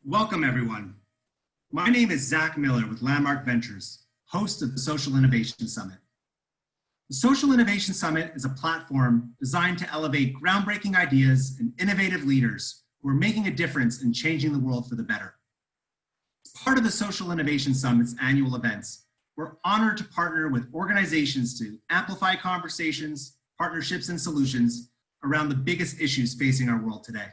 Welcome, everyone. My name is Zach Miller with Landmark Ventures, host of the Social Innovation Summit. The Social Innovation Summit is a platform designed to elevate groundbreaking ideas and innovative leaders who are making a difference in changing the world for the better. As part of the Social Innovation Summit's annual events, we're honored to partner with organizations to amplify conversations, partnerships, and solutions around the biggest issues facing our world today.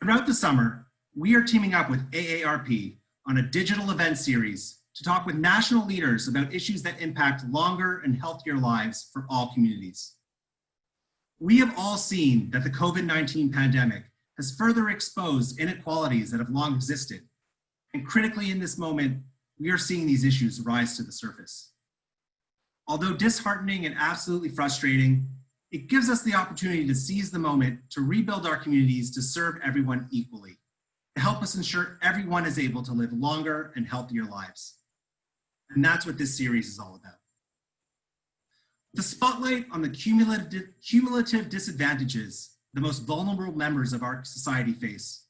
Throughout the summer, we are teaming up with AARP on a digital event series to talk with national leaders about issues that impact longer and healthier lives for all communities. We have all seen that the COVID-19 pandemic has further exposed inequalities that have long existed. And critically in this moment, we are seeing these issues rise to the surface. Although disheartening and absolutely frustrating, it gives us the opportunity to seize the moment to rebuild our communities to serve everyone equally, to help us ensure everyone is able to live longer and healthier lives. And that's what this series is all about. The spotlight on the cumulative disadvantages the most vulnerable members of our society face.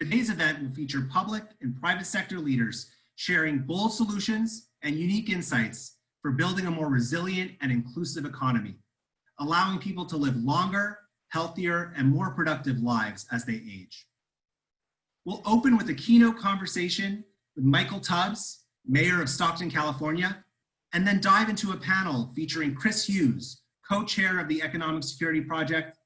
Today's event will feature public and private sector leaders sharing bold solutions and unique insights for building a more resilient and inclusive economy, allowing people to live longer, healthier, and more productive lives as they age. We'll open with a keynote conversation with Michael Tubbs, Mayor of Stockton, California, and then dive into a panel featuring Chris Hughes, co-chair of the Economic Security Project,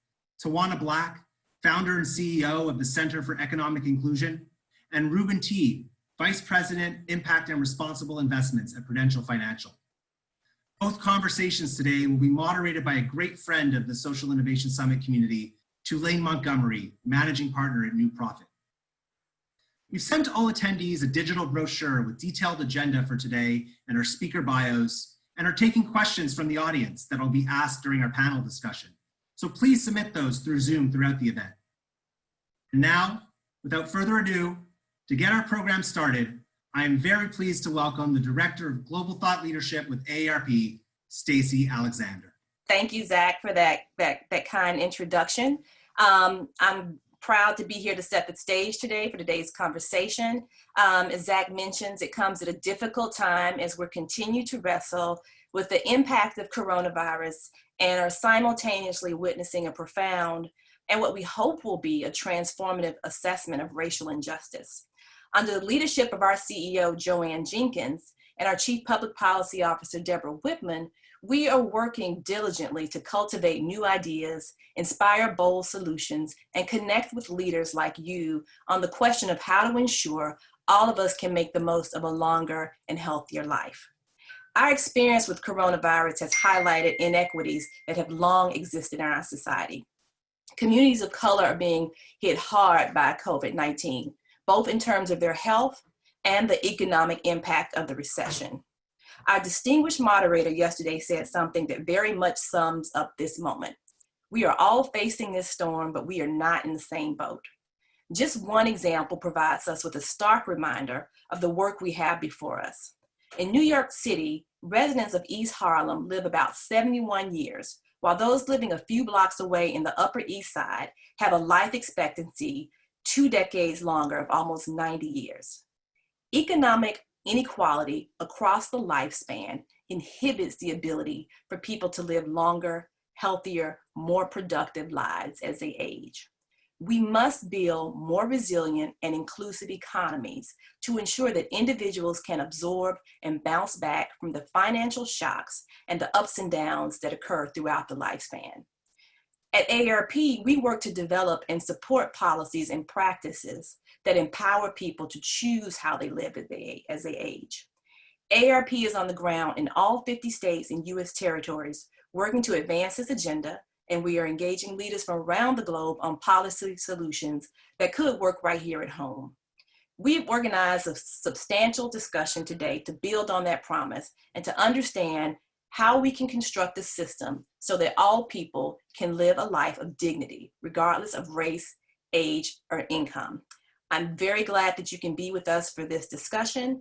Tawanna, founder and CEO of the Center for Economic Inclusion, and Reuben, Teague, Vice President, Impact and Responsible Investments at Prudential Financial. Both conversations today will be moderated by a great friend of the Social Innovation Summit community, Tulaine Montgomery, Managing Partner at New Profit. We've sent all attendees a digital brochure with detailed agenda for today and our speaker bios, and are taking questions from the audience that will be asked during our panel discussion. So please submit those through Zoom throughout the event. And now, without further ado, to get our program started, I am very pleased to welcome the Director of Global Thought Leadership with AARP, Stacey Alexander. Thank you, Zach, for that kind introduction. I'm proud to be here to set the stage today for today's conversation. As Zach mentions, it comes at a difficult time as we continue to wrestle with the impact of coronavirus and are simultaneously witnessing a profound and what we hope will be a transformative assessment of racial injustice. Under the leadership of our CEO, Joanne Jenkins, and our Chief Public Policy Officer, Deborah Whitman, we are working diligently to cultivate new ideas, inspire bold solutions, and connect with leaders like you on the question of how to ensure all of us can make the most of a longer and healthier life. Our experience with coronavirus has highlighted inequities that have long existed in our society. Communities of color are being hit hard by COVID-19, both in terms of their health and the economic impact of the recession. Our distinguished moderator yesterday said something that very much sums up this moment. We are all facing this storm, but we are not in the same boat. Just one example provides us with a stark reminder of the work we have before us. In New York City, residents of East Harlem live about 71 years, while those living a few blocks away in the Upper East Side have a life expectancy 2 decades longer of almost 90 years. Economic inequality across the lifespan inhibits the ability for people to live longer, healthier, more productive lives as they age. We must build more resilient and inclusive economies to ensure that individuals can absorb and bounce back from the financial shocks and the ups and downs that occur throughout the lifespan. At AARP, we work to develop and support policies and practices that empower people to choose how they live as they age. AARP is on the ground in all 50 states and U.S. territories working to advance this agenda, and we are engaging leaders from around the globe on policy solutions that could work right here at home. We've organized a substantial discussion today to build on that promise and to understand how we can construct a system so that all people can live a life of dignity, regardless of race, age, or income. I'm very glad that you can be with us for this discussion.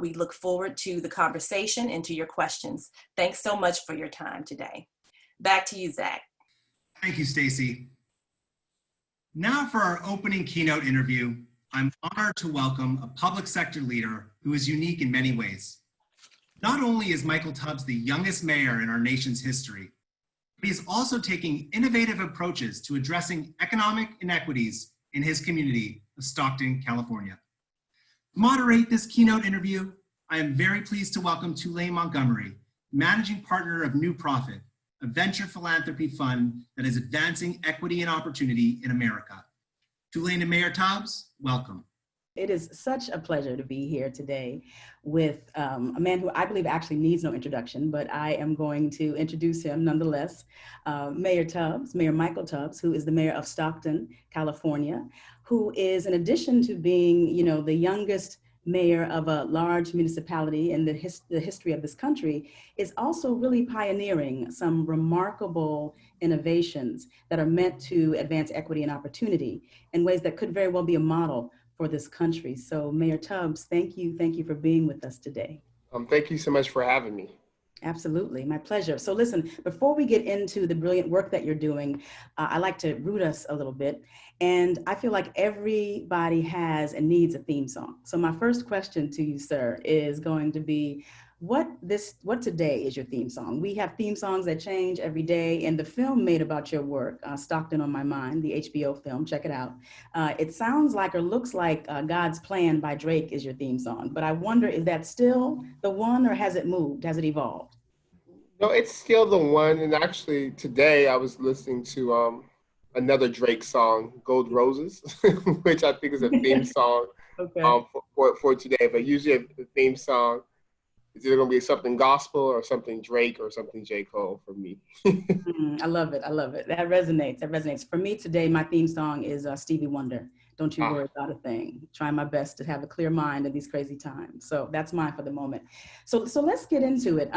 We look forward to the conversation and to your questions. Thanks so much for your time today. Back to you, Zach. Thank you, Stacy. Now for our opening keynote interview, I'm honored to welcome a public sector leader who is unique in many ways. Not only is Michael Tubbs the youngest mayor in our nation's history, but he is also taking innovative approaches to addressing economic inequities in his community of Stockton, California. To moderate this keynote interview, I am very pleased to welcome Tulaine Montgomery, managing partner of New Profit, a venture philanthropy fund that is advancing equity and opportunity in America. Tulaine and Mayor Tubbs, welcome. It is such a pleasure to be here today with a man who I believe actually needs no introduction, but I am going to introduce him nonetheless. Mayor Tubbs, Mayor Michael Tubbs, who is the mayor of Stockton, California, who is, in addition to being, the youngest mayor of a large municipality in the history of this country, is also really pioneering some remarkable innovations that are meant to advance equity and opportunity in ways that could very well be a model for this country. So Mayor Tubbs, thank you for being with us today. Thank you so much for having me. Absolutely, my pleasure. So listen, before we get into the brilliant work that you're doing, I like to root us a little bit. And I feel like everybody has and needs a theme song. So my first question to you, sir, is going to be, what today is your theme song? We have theme songs that change every day, and the film made about your work, Stockton on My Mind, the HBO film, check it out. It sounds like or looks like God's Plan by Drake is your theme song, but I wonder, is that still the one or has it moved? Has it evolved? No, it's still the one. And actually today I was listening to another Drake song, Gold Roses, which I think is a theme song Okay. For today. But usually the theme song, it's either going to be something gospel or something Drake or something J. Cole for me. I love it. That resonates. For me today, my theme song is Stevie Wonder. Don't you worry about a thing. Trying my best to have a clear mind in these crazy times. So that's mine for the moment. So let's get into it.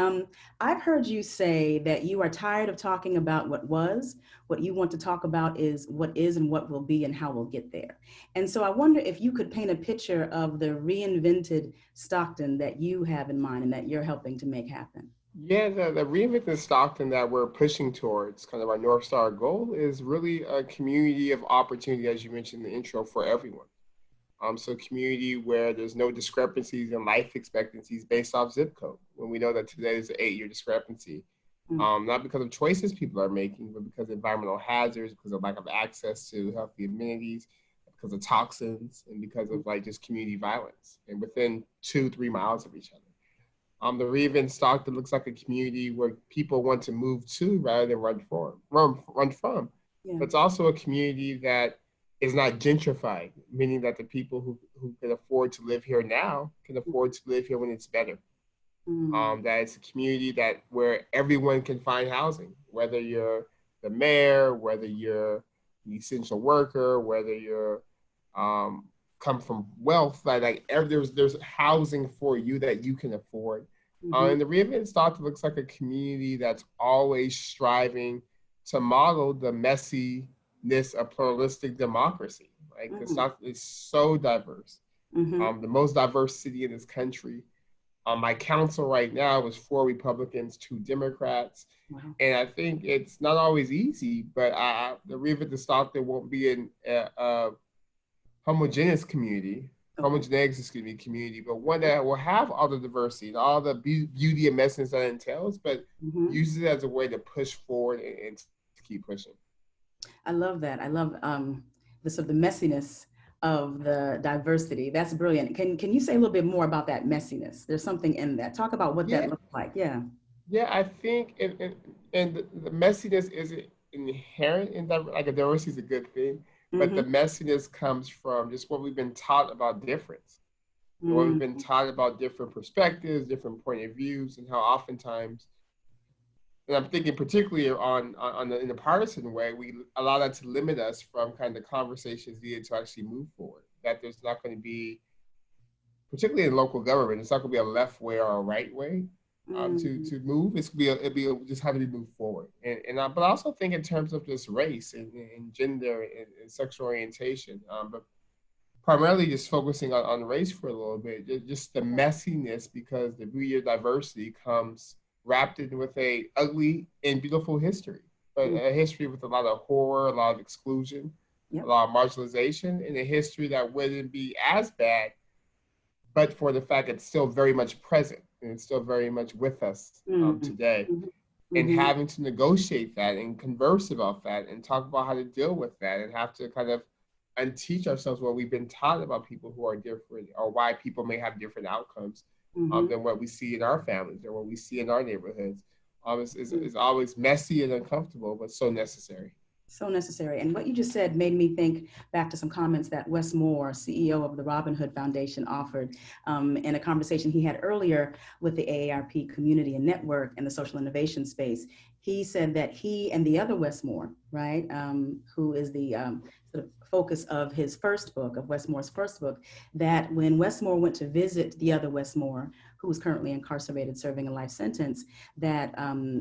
I've heard you say that you are tired of talking about what was. What you want to talk about is what is and what will be and how we'll get there. And so I wonder if you could paint a picture of the reinvented Stockton that you have in mind and that you're helping to make happen. Yeah, the Reinvented Stockton that we're pushing towards, kind of our North Star goal, is really a community of opportunity, as you mentioned in the intro, for everyone. So a community where there's no discrepancies in life expectancies based off zip code, when we know that today is an 8-year discrepancy. Not because of choices people are making, but because of environmental hazards, because of lack of access to healthy amenities, because of toxins, and because of just community violence, and within 2-3 miles of each other. The Reinvented Stockton looks like a community where people want to move to rather than run from. Yeah. But it's also a community that is not gentrified, meaning that the people who can afford to live here now can afford to live here when it's better. That it's a community where everyone can find housing, whether you're the mayor, whether you're an essential worker, whether you're come from wealth, there's housing for you that you can afford. And the Reinvented Stockton looks like a community that's always striving to model the messiness of pluralistic democracy. The Stockton is so diverse, the most diverse city in this country. My council right now is 4 Republicans, 2 Democrats. Wow. And I think it's not always easy, but the Reinvented Stockton won't be a homogeneous community, but one that will have all the diversity and all the beauty and messiness that it entails, but use it as a way to push forward and to keep pushing. I love that. I love the sort of the messiness of the diversity. That's brilliant. Can you say a little bit more about that messiness? There's something in that. Talk about what that looks like. Yeah. Yeah, I think and the messiness isn't inherent in that. Diversity is a good thing. But the messiness comes from just what we've been taught about difference. What we've been taught about different perspectives, different point of views, and how oftentimes, and I'm thinking particularly in a partisan way, we allow that to limit us from kind of the conversations needed to actually move forward. That there's not going to be, particularly in local government, it's not going to be a left way or a right way to move. It'll be just how do we move forward. But I also think in terms of just race and gender and sexual orientation, but primarily just focusing on race for a little bit, just the messiness, because the beauty of diversity comes wrapped in with a ugly and beautiful history, but a history with a lot of horror, a lot of exclusion, Yep. a lot of marginalization, and a history that wouldn't be as bad, but for the fact it's still very much present and it's still very much with us today. And having to negotiate that and converse about that and talk about how to deal with that and have to kind of unteach ourselves what we've been taught about people who are different or why people may have different outcomes than what we see in our families or what we see in our neighborhoods. Is always messy and uncomfortable, but so necessary. So necessary. And what you just said made me think back to some comments that Wes Moore, CEO of the Robin Hood Foundation, offered in a conversation he had earlier with the AARP community and network in the social innovation space. He said that he and the other Wes Moore, right, who is the sort of focus of his first book, of Wes Moore's first book, that when Wes Moore went to visit the other Wes Moore, who was currently incarcerated serving a life sentence, that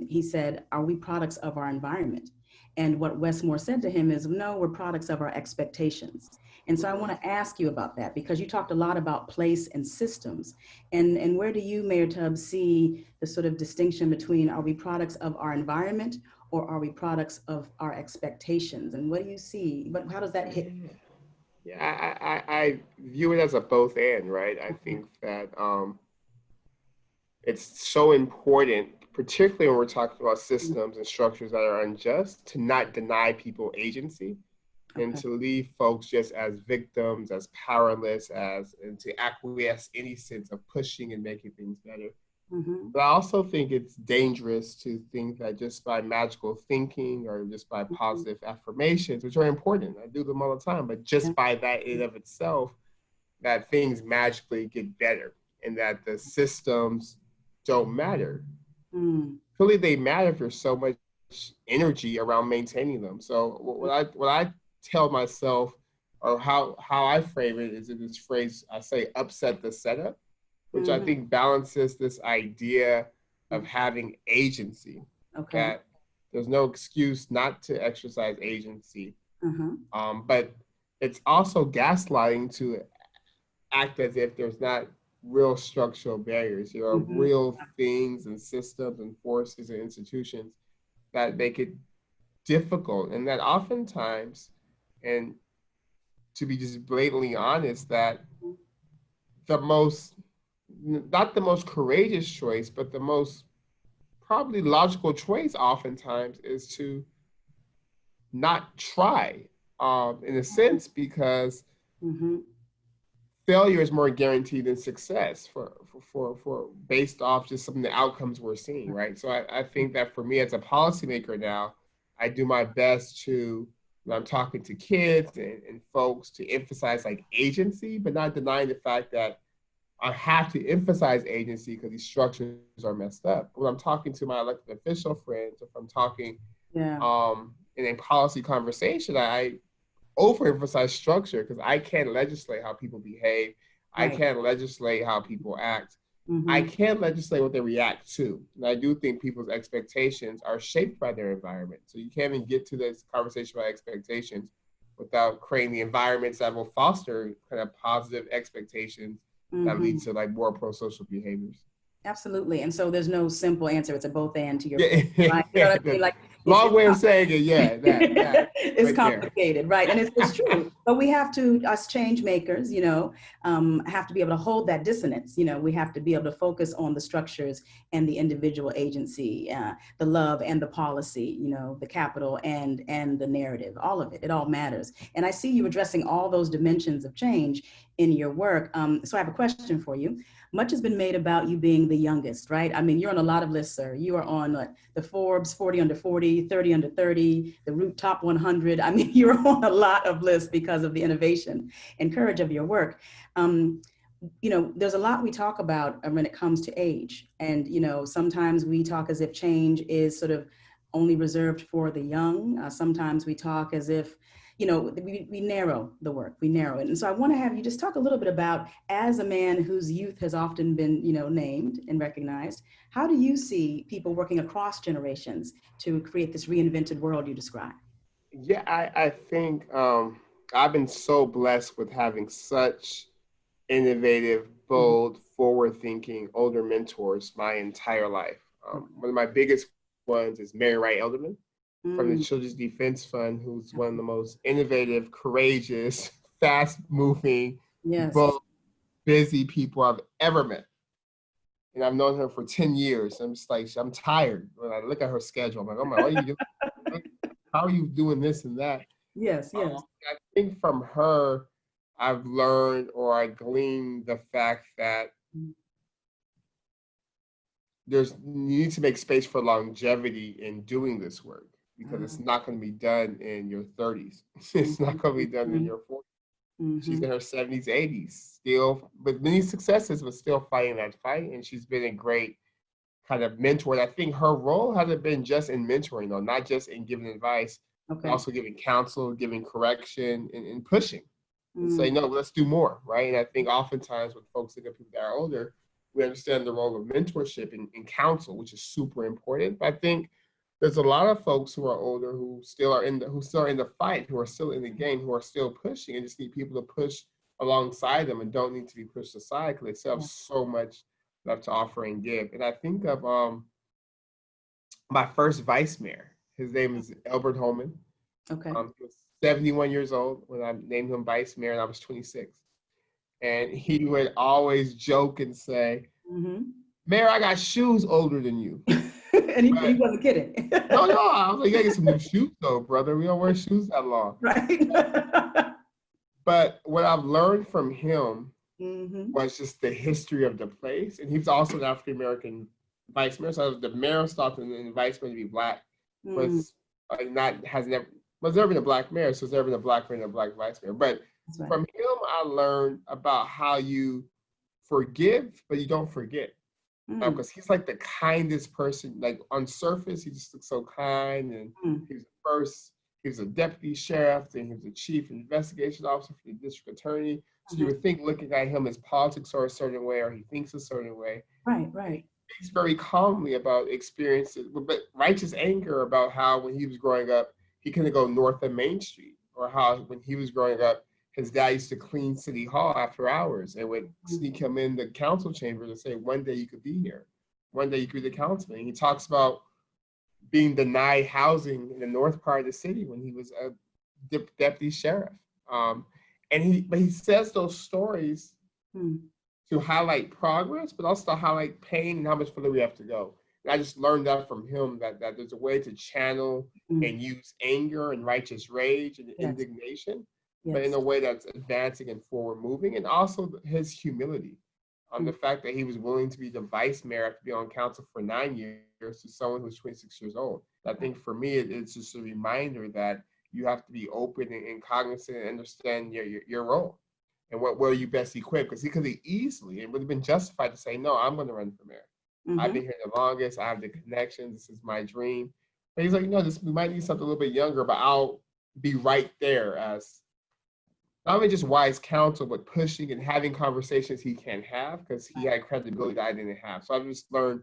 he said, are we products of our environment? And what Wes Moore said to him is, no, we're products of our expectations. And so I want to ask you about that, because you talked a lot about place and systems. And where do you, Mayor Tubbs, see the sort of distinction between, are we products of our environment or are we products of our expectations? And what do you see? But how does that hit? Yeah, I view it as a both and, right? I think that it's so important, particularly when we're talking about systems and structures that are unjust, to not deny people agency and to leave folks just as victims, as powerless, and to acquiesce any sense of pushing and making things better. But I also think it's dangerous to think that just by magical thinking or just by positive affirmations, which are important, I do them all the time, but just by that in of itself, that things magically get better and that the systems don't matter. Clearly they matter if there's so much energy around maintaining them. So what I tell myself, or how I frame it, is in this phrase, I say upset the setup, which I think balances this idea of having agency. That there's no excuse not to exercise agency. But it's also gaslighting to act as if there's not real structural barriers. There are real things and systems and forces and institutions that make it difficult, and that oftentimes, and to be just blatantly honest, that not the most courageous choice, but the most probably logical choice oftentimes is to not try, in a sense, because failure is more guaranteed than success for based off just some of the outcomes we're seeing, right? So I think that for me as a policymaker now, I do my best to, when I'm talking to kids and folks, to emphasize like agency, but not denying the fact that I have to emphasize agency because these structures are messed up. When I'm talking to my elected official friends, if I'm talking in a policy conversation, I overemphasize structure because I can't legislate how people behave. I can't legislate how people act. I can't legislate what they react to. And I do think people's expectations are shaped by their environment. So you can't even get to this conversation about expectations without creating the environments that will foster kind of positive expectations that lead to like more pro-social behaviors. Absolutely. And so there's no simple answer. It's a both and to your point, right? You know what I mean? Like, long way of saying it, that it's right complicated, right? And it's true. But we have to, us change makers, have to be able to hold that dissonance. We have to be able to focus on the structures and the individual agency, the love and the policy, the capital and the narrative, all of it. It all matters. And I see you addressing all those dimensions of change in your work. So I have a question for you. Much has been made about you being the youngest, right? I mean, you're on a lot of lists, sir. You are on the Forbes 40 under 40, 30 under 30, the Root Top 100. I mean, you're on a lot of lists because of the innovation and courage of your work. There's a lot we talk about when it comes to age. And, sometimes we talk as if change is sort of only reserved for the young. Sometimes we talk as if, we narrow the work, we narrow it. And so I want to have you just talk a little bit about, as a man whose youth has often been, named and recognized, how do you see people working across generations to create this reinvented world you describe? Yeah, I think I've been so blessed with having such innovative, bold, forward-thinking older mentors my entire life. One of my biggest ones is Mary Wright Elderman. from the Children's Defense Fund, who's one of the most innovative, courageous, fast-moving, bold, busy people I've ever met. And I've known her for 10 years. I'm just like, I'm tired. When I look at her schedule, I'm like, oh my, what are you doing? How are you doing this and that? Yes. I think from her, I've learned, or I gleaned the fact that you need to make space for longevity in doing this work, because it's not going to be done in your 30s. It's not going to be done in your 40s. She's in her 70s, 80s, still with many successes, but still fighting that fight. And she's been a great kind of mentor. And I think her role hasn't been just in mentoring, though, not just in giving advice, but also giving counsel, giving correction, and pushing. And say, no, let's do more, right? And I think oftentimes with folks that are people that are older, we understand the role of mentorship and counsel, which is super important. But I think there's a lot of folks who are older who still are in the fight, who are still in the game, who are still pushing, and just need people to push alongside them and don't need to be pushed aside, because they still have so much left to offer and give. And I think of my first vice mayor. His name is Albert Holman. He was 71 years old when I named him vice mayor, and I was 26. And he would always joke and say, Mayor, I got shoes older than you. And he wasn't kidding. No, I was like, you gotta get some new shoes though, brother. We don't wear shoes that long. Right. But what I've learned from him was just the history of the place. And he was also an African-American vice mayor. So I was the mayor of Stockton and the vice mayor to be Black. Was never been a Black mayor, so there's never been a Black mayor and a Black vice mayor. But from him, I learned about how you forgive, but you don't forget. Because he's like the kindest person. Like on surface, he just looks so kind. And he was a deputy sheriff, then he was a chief investigation officer for the district attorney. So you would think, looking at him, his politics are a certain way, or he thinks a certain way. Right. He speaks very calmly about experiences, but righteous anger about how when he was growing up, he couldn't go north of Main Street, or how when he was growing up, his dad used to clean City Hall after hours and would sneak him in the council chambers and say, one day you could be here. One day you could be the councilman. And he talks about being denied housing in the north part of the city when he was a deputy sheriff. But he says those stories to highlight progress, but also to highlight pain and how much further we have to go. And I just learned that from him, that there's a way to channel and use anger and righteous rage and indignation, but in a way that's advancing and forward moving. And also his humility. The fact that he was willing to be the vice mayor after being on council for 9 years to someone who's 26 years old. I think for me, it's just a reminder that you have to be open and cognizant and understand your role and where you best equipped. Because he could have easily, it would have been justified to say, no, I'm going to run for mayor. I've been here the longest. I have the connections. This is my dream. But he's like, no, we might need something a little bit younger, but I'll be right there as not only just wise counsel, but pushing and having conversations he can't have, because he had credibility that I didn't have. So I've just learned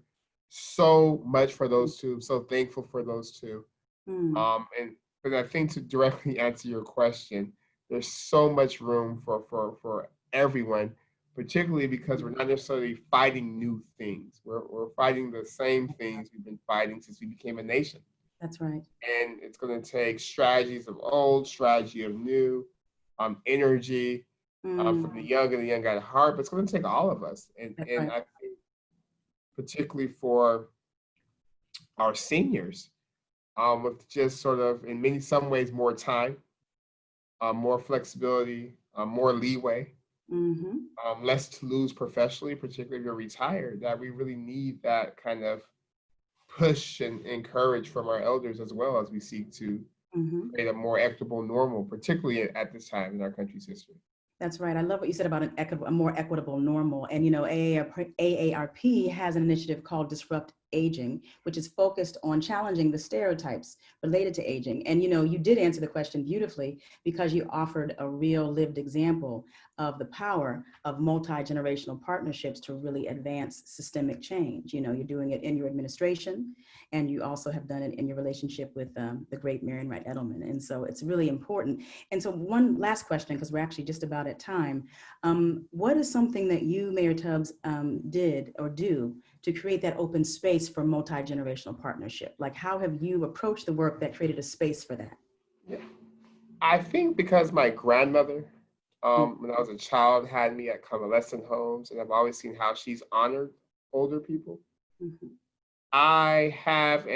so much for those two. I'm so thankful for those two. But I think to directly answer your question, there's so much room for everyone, particularly because we're not necessarily fighting new things. We're fighting the same things we've been fighting since we became a nation. That's right. And it's going to take strategies of old, strategy of new, energy from the young and the young at heart, but it's going to take all of us. And I think particularly for our seniors, with just sort of in some ways more time, more flexibility, more leeway, less to lose professionally, particularly if you're retired, that we really need that kind of push and encourage from our elders, as well as we seek to create a more equitable normal, particularly at this time in our country's history. That's right. I love what you said about a more equitable normal. And, AARP has an initiative called Disrupt Aging, which is focused on challenging the stereotypes related to aging. And, you did answer the question beautifully, because you offered a real lived example of the power of multi-generational partnerships to really advance systemic change. You're doing it in your administration, and you also have done it in your relationship with the great Marian Wright Edelman. And so it's really important. And so one last question, because we're actually just about at time. What is something that you, Mayor Tubbs, did or do to create that open space for multi-generational partnership? Like, how have you approached the work that created a space for that? Yeah. I think because my grandmother, when I was a child, had me at convalescent homes, and I've always seen how she's honored older people. Mm-hmm. I have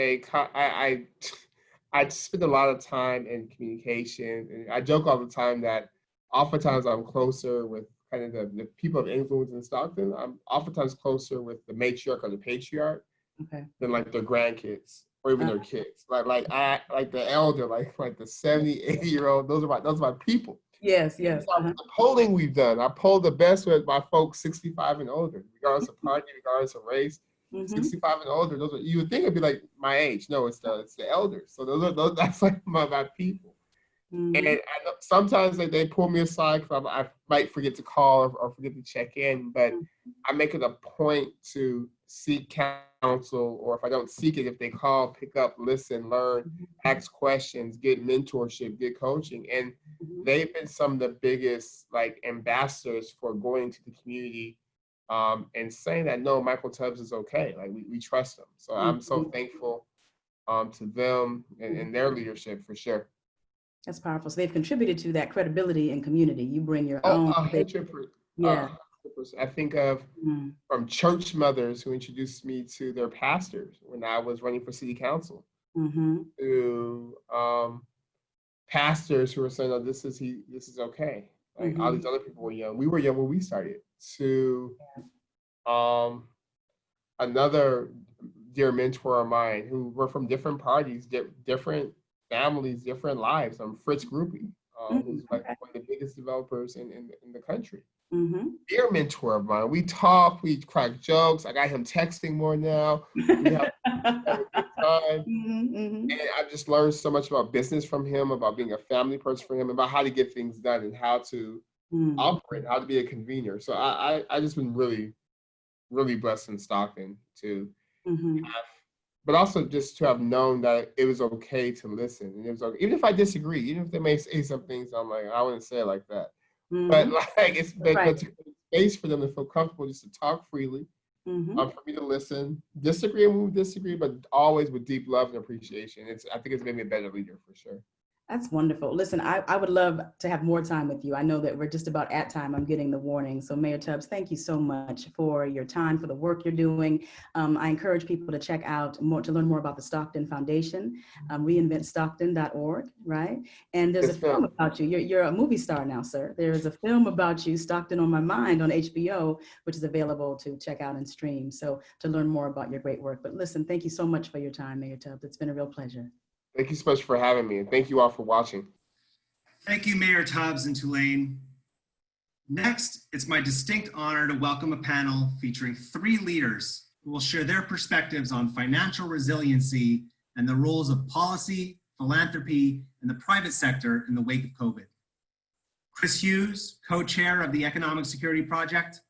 I spend a lot of time in communication, and I joke all the time that oftentimes I'm closer with kind of the people of influence in Stockton. I'm oftentimes closer with the matriarch or the patriarch than like their grandkids or even their kids. Like the elder, like the 70, 80-year-old, those are my people. Yes. The polling we've done, I polled the best with my folks 65 and older, regardless of party, regardless of race. 65 and older, those are, you would think it'd be like my age. No, it's the elders. So that's like my people. And I know sometimes they pull me aside because I might forget to call or forget to check in, but I make it a point to seek counsel, or if I don't seek it, if they call, pick up, listen, learn, ask questions, get mentorship, get coaching. And they've been some of the biggest like ambassadors for going to the community and saying that, no, Michael Tubbs is okay. Like we trust him. So I'm so thankful to them and their leadership for sure. That's powerful. So they've contributed to that credibility in community. You bring your own. 100%. Yeah. 100%. I think of from church mothers who introduced me to their pastors when I was running for city council, to pastors who were saying, "Oh, this is okay." Like all these other people were young. We were young when we started. To another dear mentor of mine who were from different parties, different families, different lives. Fritz Groupie, who's like one of the biggest developers in the country. Dear mentor of mine. We talk, we crack jokes. I got him texting more now. We have a good time. And I've just learned so much about business from him, about being a family person from him, about how to get things done and how to operate, how to be a convener. So I just been really, really blessed in Stockton to have, but also just to have known that it was okay to listen. And it was okay, even if I disagree, even if they may say some things, I'm like, I wouldn't say it like that. But like it's but to create space for them to feel comfortable just to talk freely, for me to listen, disagree when we disagree, but always with deep love and appreciation. I think it's made me a better leader for sure. That's wonderful. Listen, I would love to have more time with you. I know that we're just about at time. I'm getting the warning. So Mayor Tubbs, thank you so much for your time, for the work you're doing. I encourage people to check out to learn more about the Stockton Foundation, reinventstockton.org, right? And there's a film about you. You're a movie star now, sir. There's a film about you, Stockton on My Mind, on HBO, which is available to check out and stream. So to learn more about your great work. But listen, thank you so much for your time, Mayor Tubbs. It's been a real pleasure. Thank you so much for having me, and thank you all for watching. Thank you, Mayor Tubbs and Tulaine. Next, it's my distinct honor to welcome a panel featuring 3 leaders who will share their perspectives on financial resiliency and the roles of policy, philanthropy, and the private sector in the wake of COVID. Chris Hughes, co-chair of the Economic Security Project,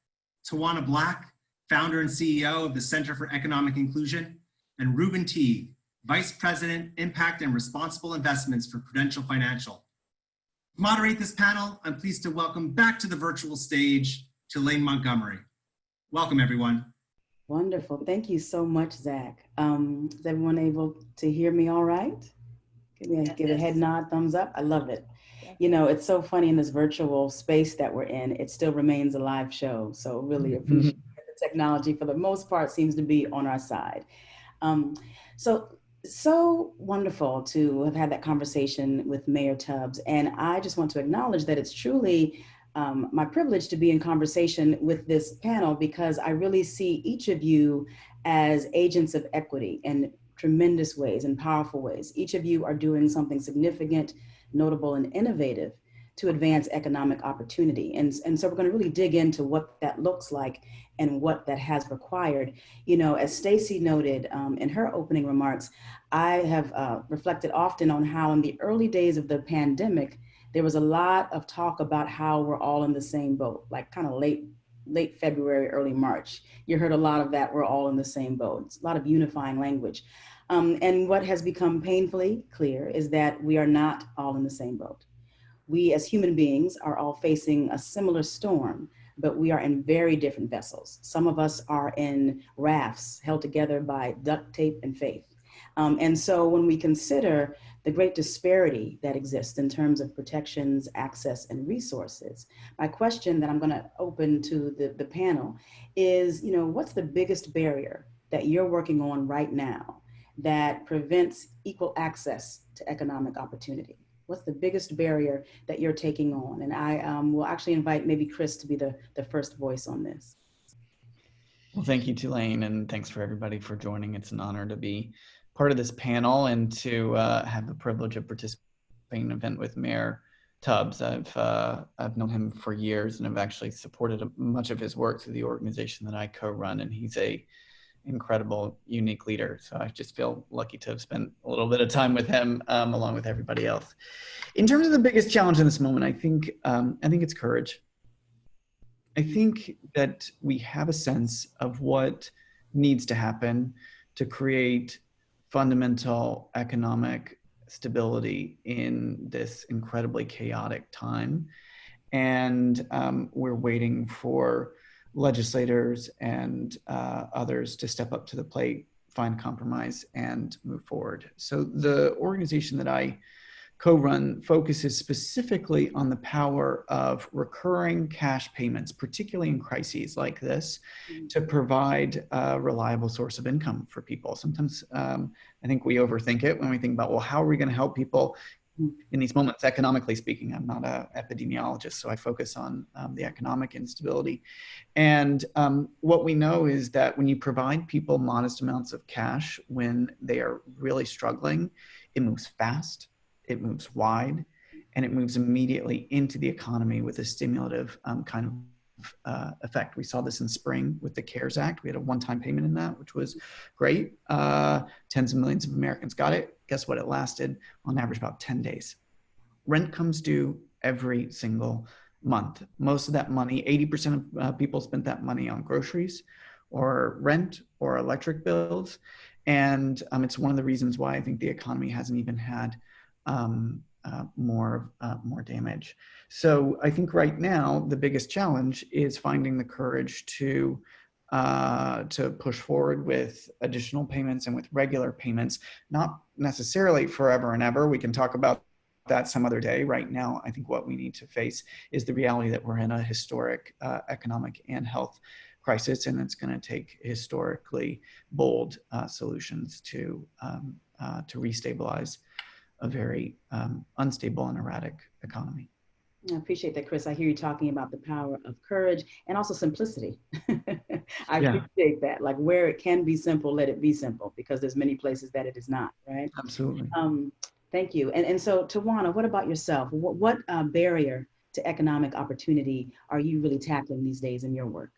Tawanna Black, founder and CEO of the Center for Economic Inclusion, and Reuben Teague, Vice President, Impact and Responsible Investments for Prudential Financial. To moderate this panel, I'm pleased to welcome back to the virtual stage, Tulaine Montgomery. Welcome, everyone. Wonderful. Thank you so much, Zach. Is everyone able to hear me all right? Give a head nod, thumbs up. I love it. You know, it's so funny in this virtual space that we're in, it still remains a live show. So really appreciate the technology for the most part seems to be on our side. So wonderful to have had that conversation with Mayor Tubbs. And I just want to acknowledge that it's truly my privilege to be in conversation with this panel because I really see each of you as agents of equity in tremendous ways and powerful ways. Each of you are doing something significant, notable, and innovative to advance economic opportunity. And so we're going to really dig into what that looks like and what that has required. You know, as Stacy noted in her opening remarks, I have reflected often on how in the early days of the pandemic, there was a lot of talk about how we're all in the same boat, like kind of late February, early March. You heard a lot of that, we're all in the same boat. It's a lot of unifying language. And what has become painfully clear is that we are not all in the same boat. We as human beings are all facing a similar storm, but we are in very different vessels. Some of us are in rafts held together by duct tape and faith. And so when we consider the great disparity that exists in terms of protections, access, and resources, my question that I'm going to open to the panel is, what's the biggest barrier that you're working on right now that prevents equal access to economic opportunity? What's the biggest barrier that you're taking on? And I will actually invite maybe Chris to be the first voice on this. Well, thank you, Tulaine, and thanks for everybody for joining. It's an honor to be part of this panel and to have the privilege of participating in an event with Mayor Tubbs. I've known him for years and have actually supported much of his work through the organization that I co-run, and he's a incredible, unique leader. So I just feel lucky to have spent a little bit of time with him along with everybody else. In terms of the biggest challenge in this moment, I think it's courage. I think that we have a sense of what needs to happen to create fundamental economic stability in this incredibly chaotic time. And we're waiting for legislators and others to step up to the plate, find compromise, and move forward. So the organization that I co-run focuses specifically on the power of recurring cash payments, particularly in crises like this, to provide a reliable source of income for people. Sometimes I think we overthink it when we think about, well, how are we going to help people in these moments, economically speaking? I'm not an epidemiologist, so I focus on the economic instability. And what we know is that when you provide people modest amounts of cash when they are really struggling, it moves fast, it moves wide, and it moves immediately into the economy with a stimulative kind of effect. We saw this in spring with the CARES Act. We had a one-time payment in that, which was great. Tens of millions of Americans got it. Guess what? It lasted on average about 10 days. Rent comes due every single month. Most of that money, 80% of people spent that money on groceries or rent or electric bills. And it's one of the reasons why I think the economy hasn't even had more damage. So I think right now the biggest challenge is finding the courage to push forward with additional payments and with regular payments, not necessarily forever and ever. We can talk about that some other day. Right now, I think what we need to face is the reality that we're in a historic economic and health crisis, and it's going to take historically bold solutions to restabilize a very unstable and erratic economy. I appreciate that, Chris. I hear you talking about the power of courage and also simplicity. I appreciate that. Like where it can be simple, let it be simple, because there's many places that it is not, right? Absolutely. Thank you. And so Tawanna, what about yourself? What barrier to economic opportunity are you really tackling these days in your work?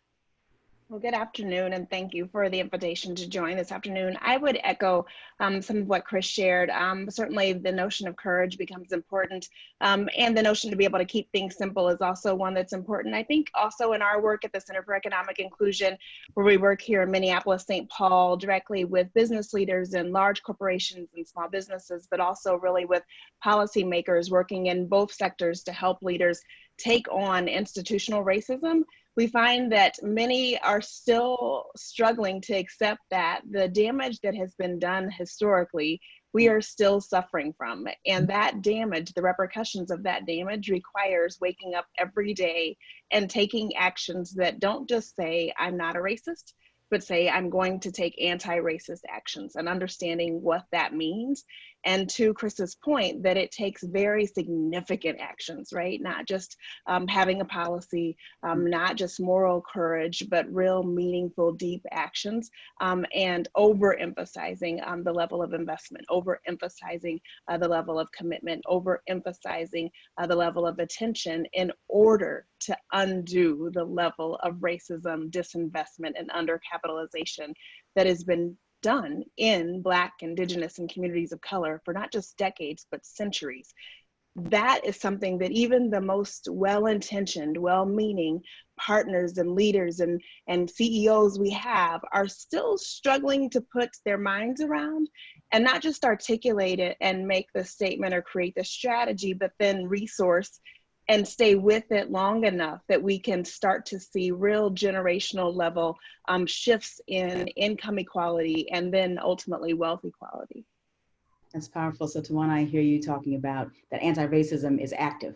Well, good afternoon, and thank you for the invitation to join this afternoon. I would echo some of what Chris shared. Certainly the notion of courage becomes important, and the notion to be able to keep things simple is also one that's important. I think also in our work at the Center for Economic Inclusion, where we work here in Minneapolis, St. Paul, directly with business leaders and large corporations and small businesses, but also really with policymakers working in both sectors to help leaders take on institutional racism, we find that many are still struggling to accept that the damage that has been done historically, we are still suffering from. And that damage, the repercussions of that damage, requires waking up every day and taking actions that don't just say, I'm not a racist, but say, I'm going to take anti-racist actions, and understanding what that means. And to Chris's point, that it takes very significant actions, right? Not just having a policy, not just moral courage, but real meaningful, deep actions, and overemphasizing the level of investment, overemphasizing the level of commitment, overemphasizing the level of attention in order to undo the level of racism, disinvestment, and undercapitalization that has been done in Black, Indigenous, and communities of color for not just decades, but centuries. That is something that even the most well-intentioned, well-meaning partners and leaders and CEOs we have are still struggling to put their minds around, and not just articulate it and make the statement or create the strategy, but then resource and stay with it long enough that we can start to see real generational level shifts in income equality and then ultimately wealth equality. That's powerful. So Tawanna, I hear you talking about that anti-racism is active.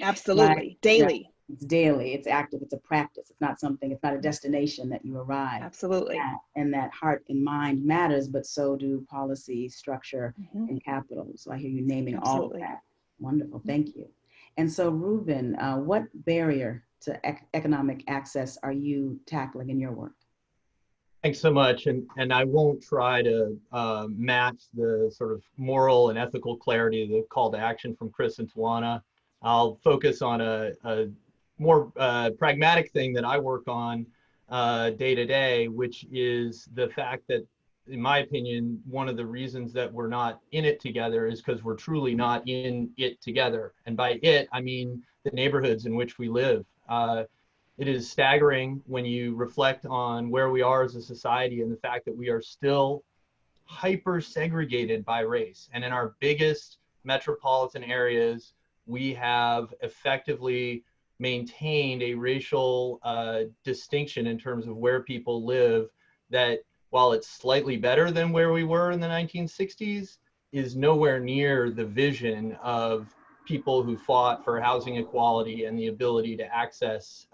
Absolutely, Right? daily. It's daily, it's active, it's a practice. It's not something, it's not a destination that you arrive Absolutely. at. And that heart and mind matters, but so do policy, structure, and capital. So I hear you naming all of that. Wonderful, thank you. And so Reuben, what barrier to economic access are you tackling in your work? Thanks so much. And I won't try to match the sort of moral and ethical clarity of the call to action from Chris and Tawanna. I'll focus on a more pragmatic thing that I work on day to day, which is the fact that, in my opinion, one of the reasons that we're not in it together is because we're truly not in it together. And by it, I mean the neighborhoods in which we live. It is staggering when you reflect on where we are as a society and the fact that we are still hyper segregated by race. And in our biggest metropolitan areas, we have effectively maintained a racial distinction in terms of where people live that, while it's slightly better than where we were in the 1960s, is nowhere near the vision of people who fought for housing equality and the ability to access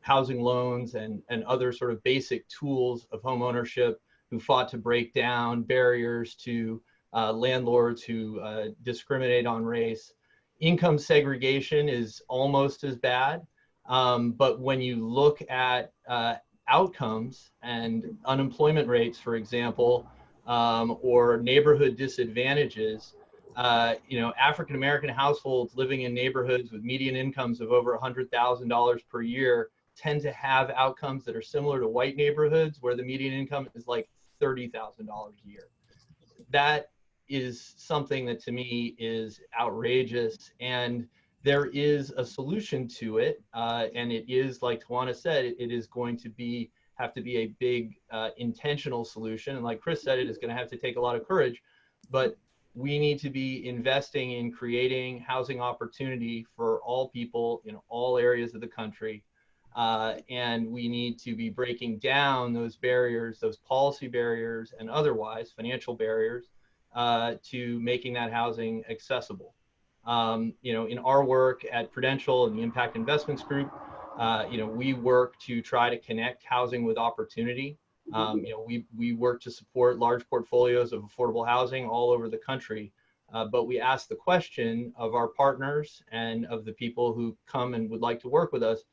housing loans and other sort of basic tools of home ownership, who fought to break down barriers to landlords who discriminate on race. Income segregation is almost as bad, but when you look at outcomes and unemployment rates, for example, or neighborhood disadvantages, African American households living in neighborhoods with median incomes of over $100,000 per year tend to have outcomes that are similar to white neighborhoods where the median income is like $30,000 a year. That is something that to me is outrageous, and there is a solution to it, and it is, like Tawanna said, it is going to have to be a big intentional solution, and like Chris said, it is going to have to take a lot of courage, but we need to be investing in creating housing opportunity for all people in all areas of the country. And we need to be breaking down those barriers, those policy barriers and otherwise financial barriers to making that housing accessible. In our work at Prudential and the Impact Investments Group, we work to try to connect housing with opportunity. We work to support large portfolios of affordable housing all over the country, but we ask the question of our partners and of the people who come and would like to work with us: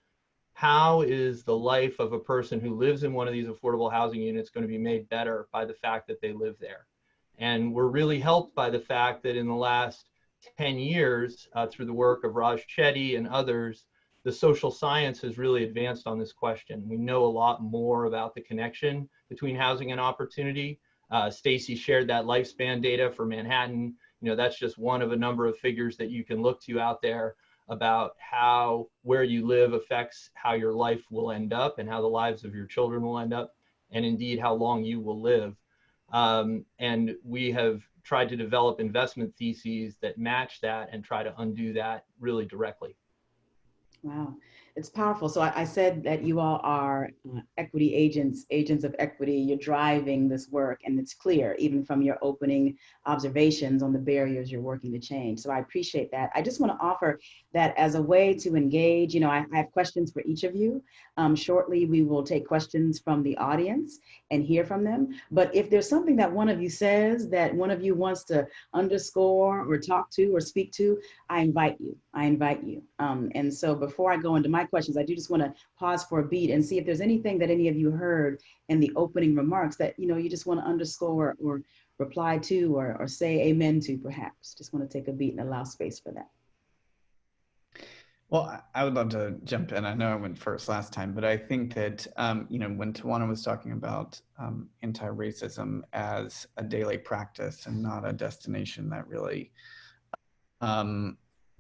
how is the life of a person who lives in one of these affordable housing units going to be made better by the fact that they live there? And we're really helped by the fact that in the last 10 years, through the work of Raj Chetty and others, the social science has really advanced on this question. We know a lot more about the connection between housing and opportunity. Stacy shared that lifespan data for Manhattan. That's just one of a number of figures that you can look to out there about how where you live affects how your life will end up and how the lives of your children will end up, and indeed how long you will live. And we have tried to develop investment theses that match that and try to undo that really directly. Wow, it's powerful. So I said that you all are equity agents of equity. You're driving this work, and it's clear even from your opening observations on the barriers you're working to change. So I appreciate that. I just want to offer that as a way to engage. I have questions for each of you. Shortly, we will take questions from the audience and hear from them. But if there's something that one of you says that one of you wants to underscore or talk to or speak to, I invite you. And so before I go into my questions, I do just want to pause for a beat and see if there's anything that any of you heard in the opening remarks that, you just want to underscore or reply to or say amen to, perhaps. Just want to take a beat and allow space for that. Well, I would love to jump in. I know I went first last time, but I think that, when Tawanna was talking about anti-racism as a daily practice and not a destination, that really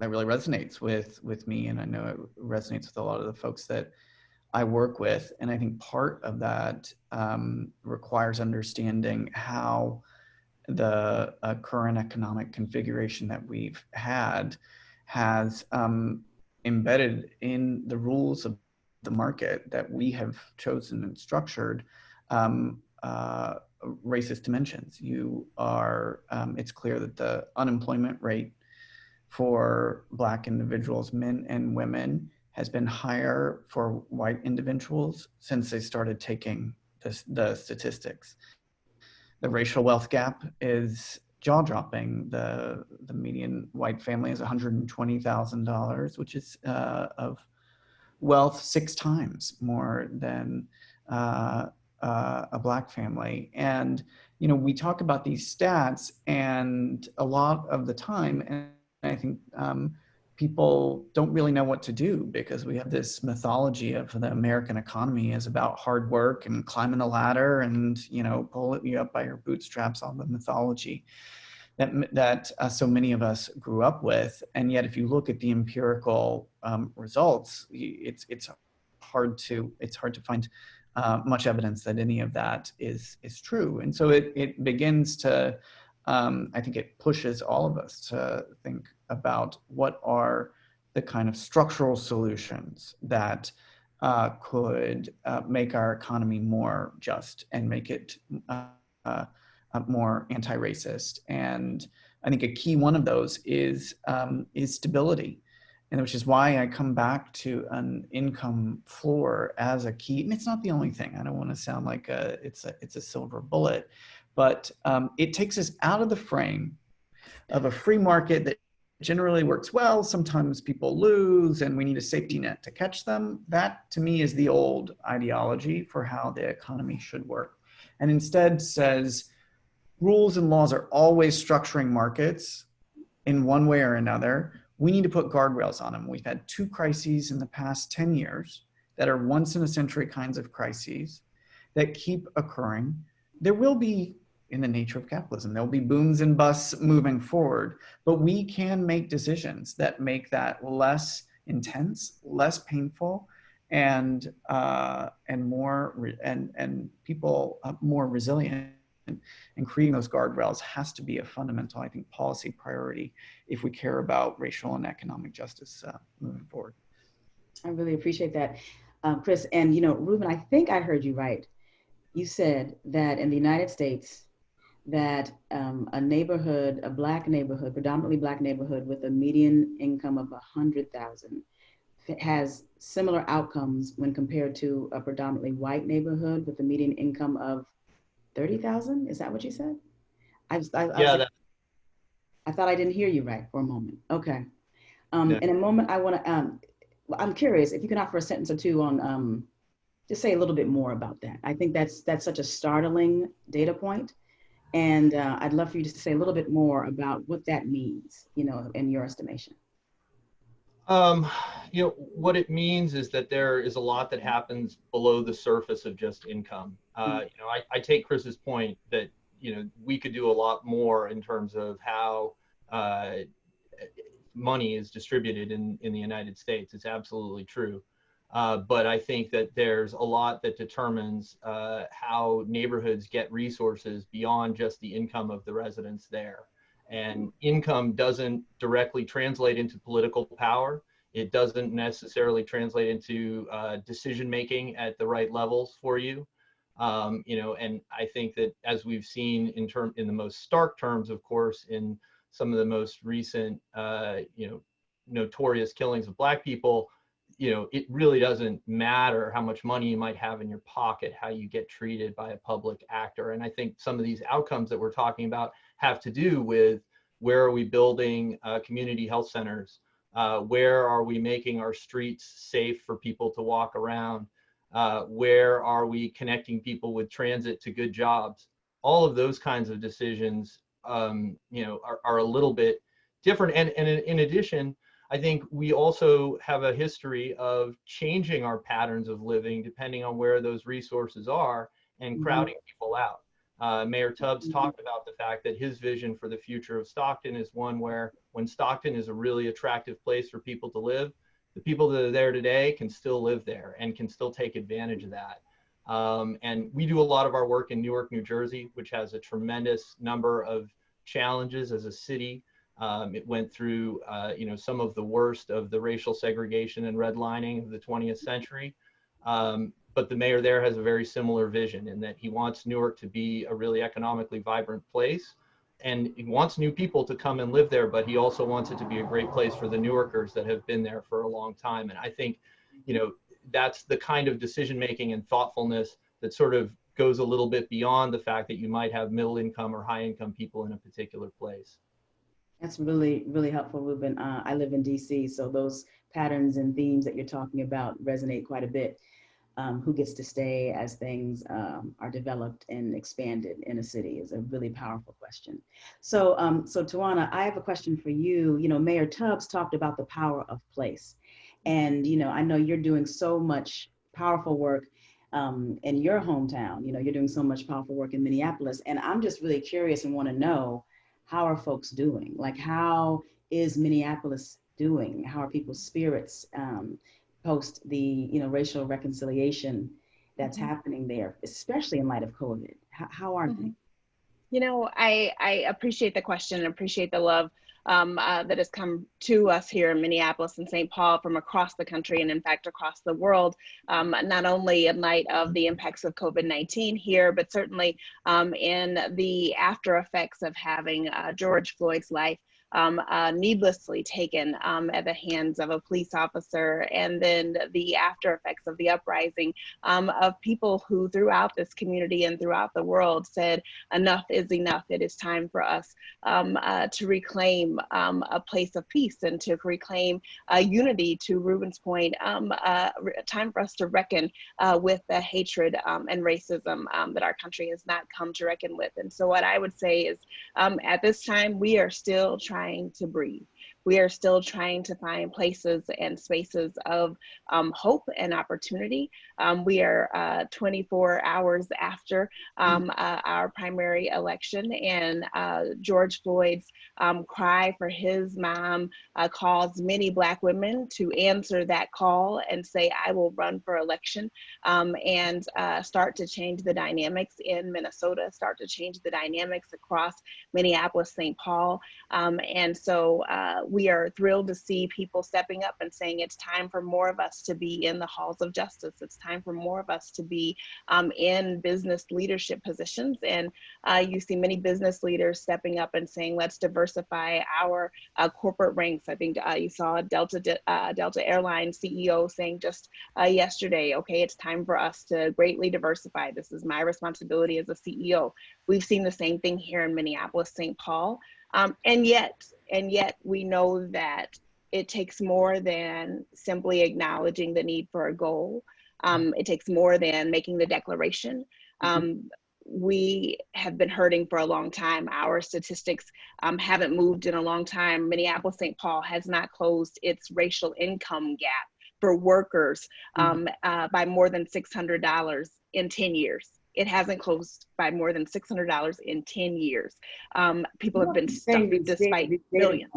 resonates with me. And I know it resonates with a lot of the folks that I work with. And I think part of that requires understanding how the current economic configuration that we've had has embedded in the rules of the market that we have chosen and structured racist dimensions. It's clear that the unemployment rate for Black individuals, men and women, has been higher for white individuals since they started taking the statistics. The racial wealth gap is jaw-dropping. The median white family is $120,000, which is of wealth 6 times more than a Black family. And we talk about these stats, and a lot of the time, and I think people don't really know what to do, because we have this mythology of the American economy as about hard work and climbing a ladder and pull you up by your bootstraps, all the mythology that so many of us grew up with. And yet, if you look at the empirical results, it's hard to find much evidence that any of that is true. And so it begins to, I think it pushes all of us to think about what are the kind of structural solutions that could make our economy more just and make it more anti-racist. And I think a key one of those is stability, and which is why I come back to an income floor as a key. And it's not the only thing. I don't want to sound like it's a silver bullet, but it takes us out of the frame of a free market that generally works well. Sometimes people lose, and we need a safety net to catch them. That, to me, is the old ideology for how the economy should work, and instead says rules and laws are always structuring markets in one way or another. We need to put guardrails on them. We've had 2 crises in the past 10 years that are once in a century kinds of crises that keep occurring. There will be, in the nature of capitalism, there'll be booms and busts moving forward, but we can make decisions that make that less intense, less painful, and people more resilient. And creating those guardrails has to be a fundamental, I think, policy priority if we care about racial and economic justice moving forward. I really appreciate that, Chris. And Reuben, I think I heard you right. You said that in the United States, that a neighborhood, a Black neighborhood, predominantly Black neighborhood with a median income of 100,000 has similar outcomes when compared to a predominantly white neighborhood with a median income of 30,000. Is that what you said? I thought I didn't hear you right for a moment. Okay. In a moment, I want to. I'm curious if you can offer a sentence or two on. Just say a little bit more about that. I think that's such a startling data point, and I'd love for you to say a little bit more about what that means. In your estimation. What it means is that there is a lot that happens below the surface of just income. I take Chris's point that, we could do a lot more in terms of how money is distributed in the United States. It's absolutely true. But I think that there's a lot that determines how neighborhoods get resources beyond just the income of the residents there. And income doesn't directly translate into political power. It doesn't necessarily translate into decision-making at the right levels for you. And I think that, as we've seen in the most stark terms, of course, in some of the most recent, notorious killings of Black people, it really doesn't matter how much money you might have in your pocket, how you get treated by a public actor. And I think some of these outcomes that we're talking about have to do with where are we building community health centers? Where are we making our streets safe for people to walk around? Where are we connecting people with transit to good jobs? All of those kinds of decisions, are a little bit different. And in addition, I think we also have a history of changing our patterns of living depending on where those resources are and crowding people out. Mayor Tubbs talked about the fact that his vision for the future of Stockton is one where, when Stockton is a really attractive place for people to live, the people that are there today can still live there and can still take advantage of that. And we do a lot of our work in Newark, New Jersey, which has a tremendous number of challenges as a city It went through, some of the worst of the racial segregation and redlining of the 20th century. But the mayor there has a very similar vision in that he wants Newark to be a really economically vibrant place. And he wants new people to come and live there, but he also wants it to be a great place for the Newarkers that have been there for a long time. And I think, that's the kind of decision-making and thoughtfulness that sort of goes a little bit beyond the fact that you might have middle income or high income people in a particular place. That's really, really helpful, Reuben. I live in DC, so those patterns and themes that you're talking about resonate quite a bit. Who gets to stay as things are developed and expanded in a city is a really powerful question. So Tawanna, I have a question for you. Mayor Tubbs talked about the power of place. And, I know you're doing so much powerful work in your hometown. You're doing so much powerful work in Minneapolis. And I'm just really curious and want to know, how are folks doing? Like, how is Minneapolis doing? How are people's spirits post the racial reconciliation that's happening there, especially in light of COVID? How are they? I appreciate the question and appreciate the love that has come to us here in Minneapolis and St. Paul from across the country and in fact across the world, not only in light of the impacts of COVID-19 here, but certainly in the after effects of having George Floyd's life needlessly taken at the hands of a police officer, and then the after effects of the uprising of people who throughout this community and throughout the world said, enough is enough. It is time for us to reclaim a place of peace and to reclaim unity, to Reuben's point, time for us to reckon with the hatred and racism that our country has not come to reckon with. And so what I would say is at this time, we are still trying to breathe. We are still trying to find places and spaces of hope and opportunity. We are 24 hours after our primary election, and George Floyd's cry for his mom caused many Black women to answer that call and say, I will run for election, and start to change the dynamics in Minnesota, start to change the dynamics across Minneapolis, St. Paul. And so we are thrilled to see people stepping up and saying it's time for more of us to be in the halls of justice. It's time for more of us to be in business leadership positions. And you see many business leaders stepping up and saying, let's diversify our corporate ranks. I think you saw Delta Airlines CEO saying just yesterday, okay, it's time for us to greatly diversify. This is my responsibility as a CEO. We've seen the same thing here in Minneapolis, St. Paul. And yet we know that it takes more than simply acknowledging the need for a goal. It takes more than making the declaration. We have been hurting for a long time. Our statistics haven't moved in a long time. Minneapolis, St. Paul has not closed its racial income gap for workers by more than $600 in 10 years. It hasn't closed by more than $600 in 10 years. People have been stuck despite millions.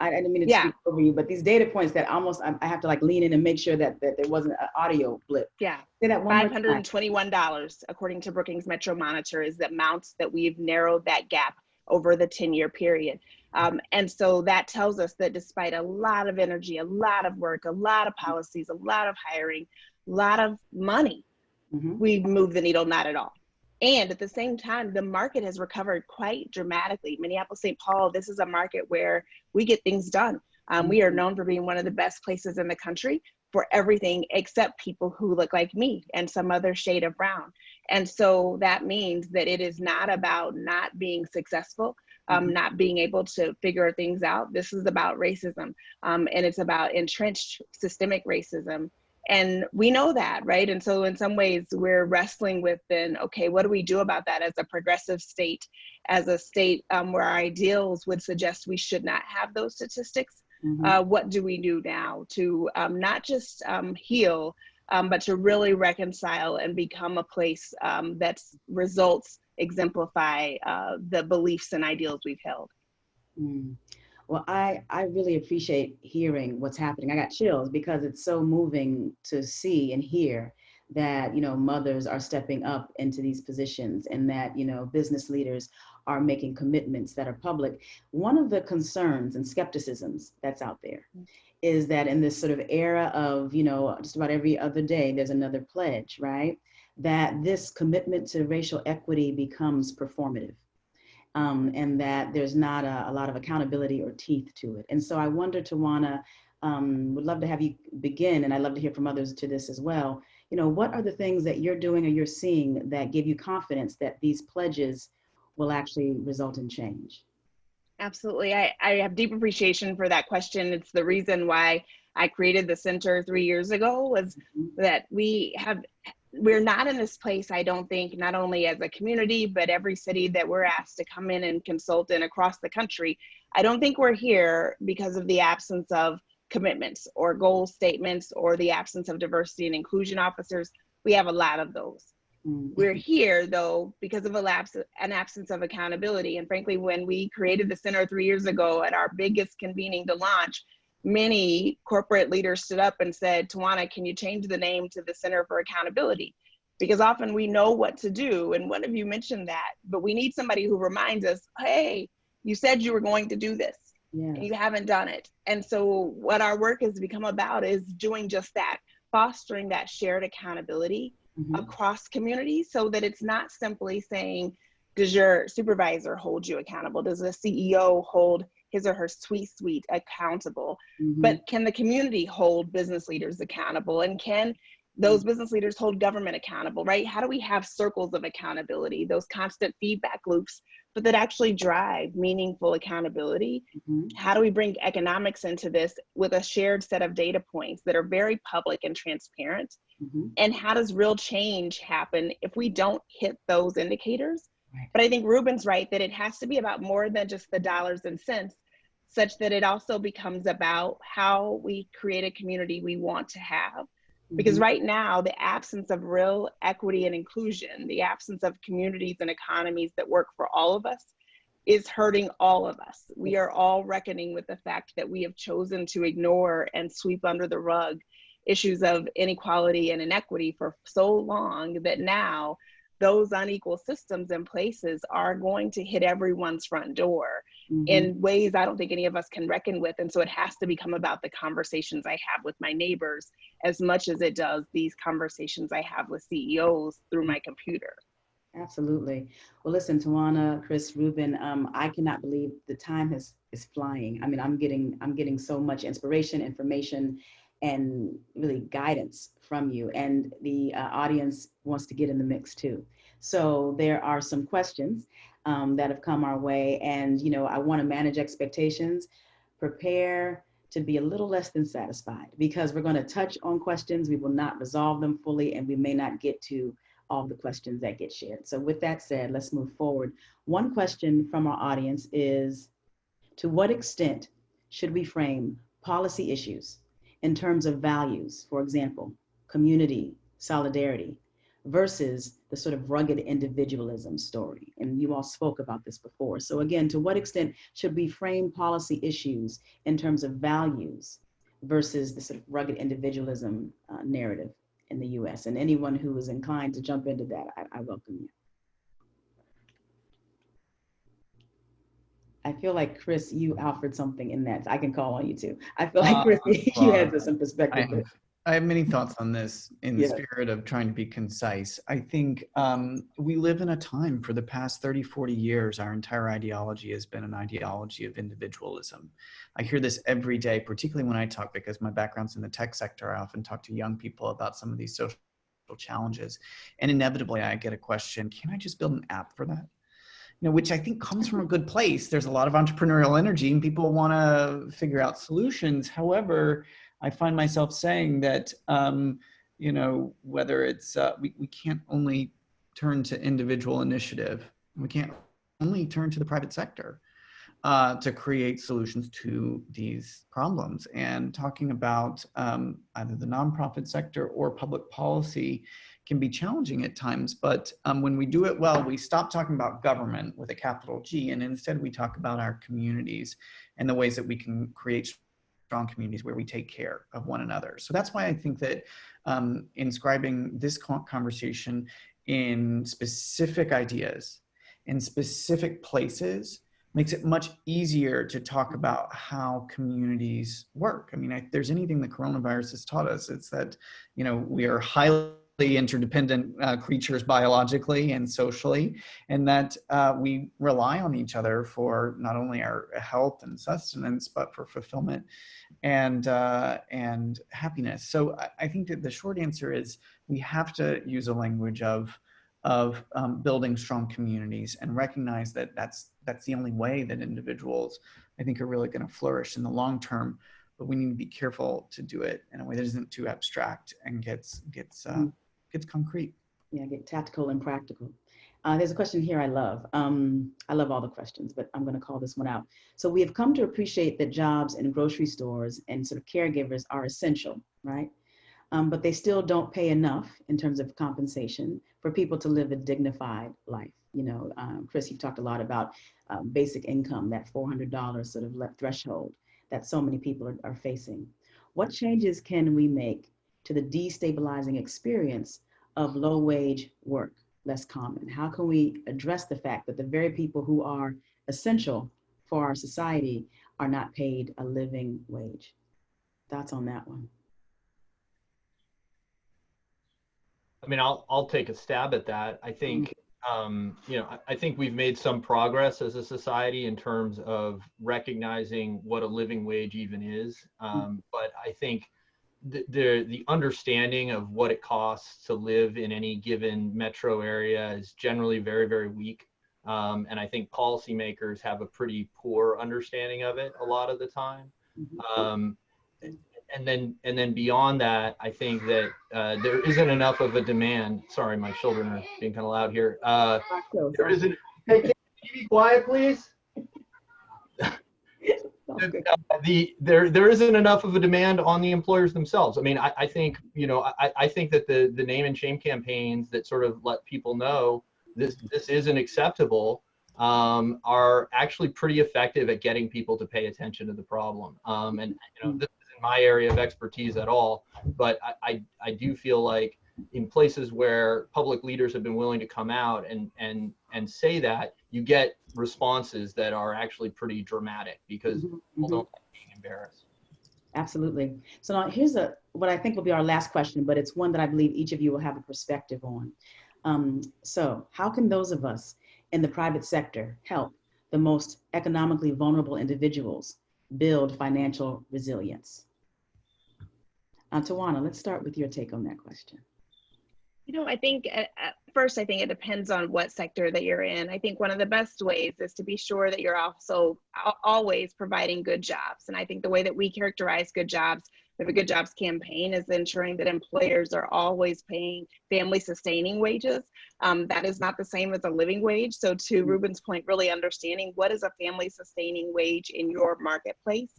I didn't mean to speak over you, but these data points that almost, I have to like lean in and make sure that there wasn't an audio blip. Yeah, say that one more time. $521, according to Brookings Metro Monitor, is the amount that we've narrowed that gap over the 10-year period. And so that tells us that despite a lot of energy, a lot of work, a lot of policies, a lot of hiring, a lot of money, we've moved the needle not at all. And at the same time, the market has recovered quite dramatically. Minneapolis, St. Paul, this is a market where we get things done. We are known for being one of the best places in the country for everything except people who look like me and some other shade of brown. And so that means that it is not about not being successful, not being able to figure things out. This is about racism, and it's about entrenched systemic racism. And we know that, right? And so in some ways we're wrestling with then, okay, what do we do about that as a progressive state, as a state where our ideals would suggest we should not have those statistics? What do we do now to not just heal, but to really reconcile and become a place that's results exemplify the beliefs and ideals we've held? Well, I really appreciate hearing what's happening. I got chills because it's so moving to see and hear that, mothers are stepping up into these positions and that, business leaders are making commitments that are public. One of the concerns and skepticisms that's out there is that in this sort of era of, you know, just about every other day, there's another pledge, right? That this commitment to racial equity becomes performative. And that there's not a lot of accountability or teeth to it. And so I wonder, Tawanna, would love to have you begin, and I'd love to hear from others to this as well. You know, what are the things that you're doing or you're seeing that give you confidence that these pledges will actually result in change? Absolutely. I have deep appreciation for that question. It's the reason why I created the center 3 years ago, was that we're not in this place, I don't think, not only as a community, but every city that we're asked to come in and consult in across the country. I don't think we're here because of the absence of commitments or goal statements or the absence of diversity and inclusion officers. We have a lot of those. We're here though because of an absence of accountability. And frankly, when we created the center 3 years ago at our biggest convening to launch, many corporate leaders stood up and said, Tawanna, can you change the name to the Center for Accountability? Because often we know what to do. And one of you mentioned that, but we need somebody who reminds us, hey, you said you were going to do this. Yes. And you haven't done it. And so what our work has become about is doing just that, fostering that shared accountability across communities, so that it's not simply saying, does your supervisor hold you accountable? Does the CEO hold his or her suite accountable? But can the community hold business leaders accountable? And can those business leaders hold government accountable, right? How do we have circles of accountability, those constant feedback loops, but that actually drive meaningful accountability? How do we bring economics into this with a shared set of data points that are very public and transparent? And how does real change happen if we don't hit those indicators? But I think Reuben's right that it has to be about more than just the dollars and cents, such that it also becomes about how we create a community we want to have. Because right now, the absence of real equity and inclusion, the absence of communities and economies that work for all of us, is hurting all of us. We are all reckoning with the fact that we have chosen to ignore and sweep under the rug issues of inequality and inequity for so long that now those unequal systems and places are going to hit everyone's front door in ways I don't think any of us can reckon with. And so it has to become about the conversations I have with my neighbors as much as it does these conversations I have with CEOs through my computer. Absolutely. Well, listen, Tawanna, Chris, Reuben, I cannot believe the time is flying. I mean, I'm getting so much inspiration, information, and really guidance from you. And the audience wants to get in the mix too. So there are some questions that have come our way. And, you know, I want to manage expectations, prepare to be a little less than satisfied, because we're going to touch on questions. We will not resolve them fully, and we may not get to all the questions that get shared. So with that said, let's move forward. One question from our audience is, to what extent should we frame policy issues in terms of values, for example, community, solidarity, versus the sort of rugged individualism story? And you all spoke about this before. So again, to what extent should we frame policy issues in terms of values versus the sort of rugged individualism narrative in the US? And anyone who is inclined to jump into that, I welcome you. I feel like, Chris, you offered something in that. I can call on you too. I feel like, Chris, you had some perspective. I have many thoughts on this in the spirit of trying to be concise. I think we live in a time, for the past 30, 40 years, our entire ideology has been an ideology of individualism. I hear this every day, particularly when I talk, because my background's in the tech sector. I often talk to young people about some of these social challenges. And inevitably I get a question, can I just build an app for that? You know, which I think comes from a good place. There's a lot of entrepreneurial energy and people want to figure out solutions. However, I find myself saying that, you know, whether it's, we can't only turn to individual initiative. We can't only turn to the private sector to create solutions to these problems. And talking about either the nonprofit sector or public policy can be challenging at times, but when we do it well, we stop talking about government with a capital G, and instead we talk about our communities and the ways that we can create strong communities where we take care of one another. So that's why I think that inscribing this conversation in specific ideas in specific places makes it much easier to talk about how communities work. I mean, if there's anything the coronavirus has taught us, it's that, you know, we are highly interdependent creatures biologically and socially, and that we rely on each other for not only our health and sustenance, but for fulfillment and happiness. So I think that the short answer is we have to use a language of building strong communities and recognize that that's the only way that individuals, I think, are really going to flourish in the long term. But we need to be careful to do it in a way that isn't too abstract and gets concrete. Yeah, get tactical and practical. There's a question here I love. I love all the questions, but I'm going to call this one out. So we have come to appreciate that jobs in grocery stores and sort of caregivers are essential, right? But they still don't pay enough in terms of compensation for people to live a dignified life. You know, Chris, you've talked a lot about basic income, that $400 sort of threshold that so many people are facing. What changes can we make to the destabilizing experience of low wage work, less common? How can we address the fact that the very people who are essential for our society are not paid a living wage? Thoughts on that one? I mean, I'll take a stab at that. I think, you know, I think we've made some progress as a society in terms of recognizing what a living wage even is. But I think the understanding of what it costs to live in any given metro area is generally very, very weak. And I think policymakers have a pretty poor understanding of it a lot of the time. And then beyond that, I think that there isn't enough of a demand. Sorry, my children are being kind of loud here. There isn't. Hey, can you be quiet, please? There isn't enough of a demand on the employers themselves. I mean, I think, you know, I think that the name and shame campaigns that sort of let people know this isn't acceptable are actually pretty effective at getting people to pay attention to the problem. And you know, this isn't my area of expertise at all, but I do feel like in places where public leaders have been willing to come out and say that, you get responses that are actually pretty dramatic because people don't like being embarrassed. Absolutely. So now here's what I think will be our last question, but it's one that I believe each of you will have a perspective on. So how can those of us in the private sector help the most economically vulnerable individuals build financial resilience? Tawanna, let's start with your take on that question. You know, I think first, I think it depends on what sector that you're in. I think one of the best ways is to be sure that you're also always providing good jobs. And I think the way that we characterize good jobs, we have a good jobs campaign, is ensuring that employers are always paying family sustaining wages. That is not the same as a living wage. So to Reuben's point, really understanding what is a family sustaining wage in your marketplace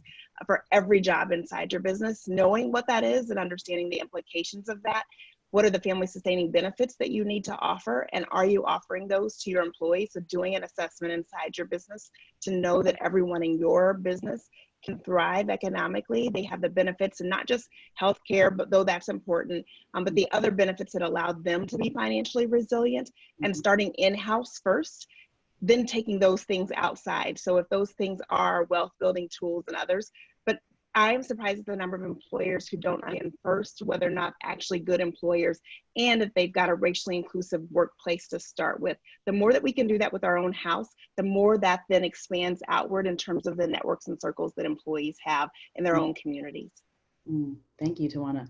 for every job inside your business, knowing what that is and understanding the implications of that. What are the family sustaining benefits that you need to offer? And are you offering those to your employees? So doing an assessment inside your business to know that everyone in your business can thrive economically. They have the benefits, and not just healthcare, but though that's important, but the other benefits that allow them to be financially resilient, and starting in-house first, then taking those things outside. So if those things are wealth building tools and others, but I am surprised at the number of employers who don't in first, whether or not actually good employers, and if they've got a racially inclusive workplace to start with. The more that we can do that with our own house, the more that then expands outward in terms of the networks and circles that employees have in their own communities. Thank you, Tawanna.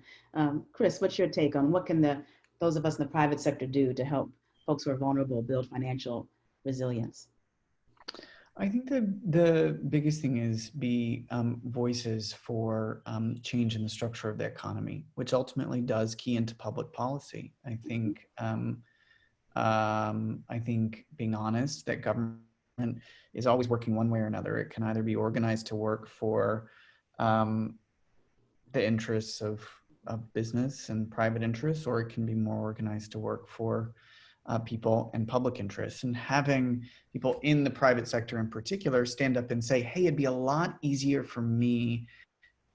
Chris, what's your take on what can those of us in the private sector do to help folks who are vulnerable build financial resilience? I think the biggest thing is be voices for change in the structure of the economy, which ultimately does key into public policy. I think being honest that government is always working one way or another. It can either be organized to work for the interests of business and private interests, or it can be more organized to work for people and public interests. And having people in the private sector in particular stand up and say, hey, it'd be a lot easier for me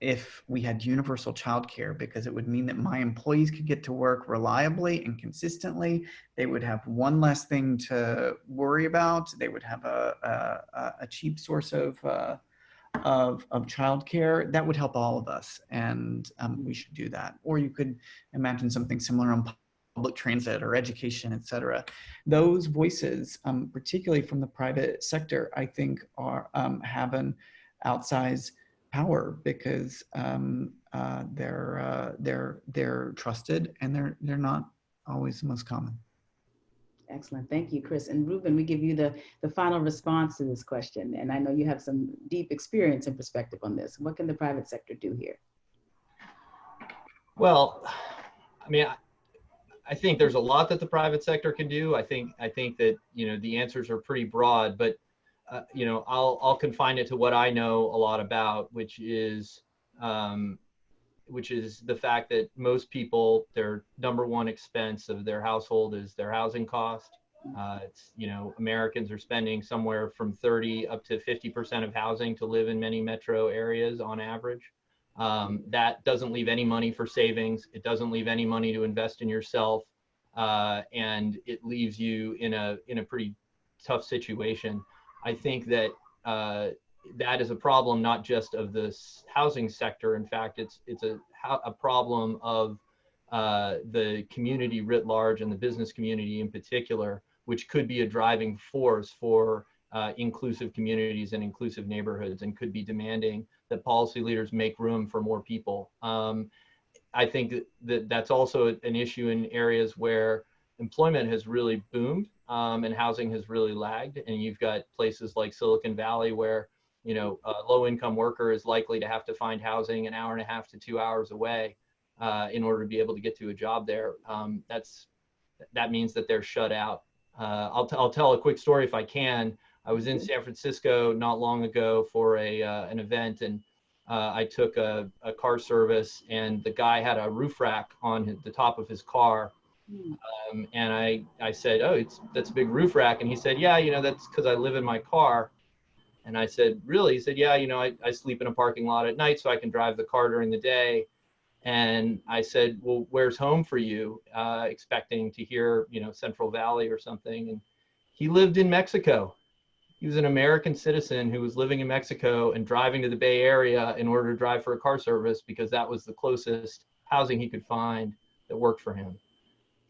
if we had universal childcare, because it would mean that my employees could get to work reliably and consistently. They would have one less thing to worry about. They would have a cheap source of childcare. That would help all of us, and we should do that. Or you could imagine something similar on public transit or education, et cetera. Those voices, particularly from the private sector, I think are have an outsized power, because they're trusted, and they're not always the most common. Excellent. Thank you, Chris. And Reuben, we give you the final response to this question. And I know you have some deep experience and perspective on this. What can the private sector do here? Well, I mean, I think there's a lot that the private sector can do. I think that, you know, the answers are pretty broad, but you know, I'll confine it to what I know a lot about, which is the fact that most people, their number one expense of their household is their housing cost. It's, you know, Americans are spending somewhere from 30 up to 50% of housing to live in many metro areas on average. That doesn't leave any money for savings. It doesn't leave any money to invest in yourself. And it leaves you in a pretty tough situation. I think that that is a problem not just of this housing sector. In fact, it's a problem of the community writ large, and the business community in particular, which could be a driving force for inclusive communities and inclusive neighborhoods, and could be demanding that policy leaders make room for more people. I think that's also an issue in areas where employment has really boomed and housing has really lagged. And you've got places like Silicon Valley where, you know, a low-income worker is likely to have to find housing an hour and a half to 2 hours away in order to be able to get to a job there. That means that they're shut out. I'll tell a quick story if I can. I was in San Francisco not long ago for an event, and I took a car service, and the guy had a roof rack on the top of his car. And I said, "Oh, that's a big roof rack." And he said, "Yeah, you know, that's because I live in my car." And I said, "Really?" He said, "Yeah, you know, I sleep in a parking lot at night so I can drive the car during the day." And I said, "Well, where's home for you?" Expecting to hear, you know, Central Valley or something. And he lived in Mexico. He was an American citizen who was living in Mexico and driving to the Bay Area in order to drive for a car service because that was the closest housing he could find that worked for him.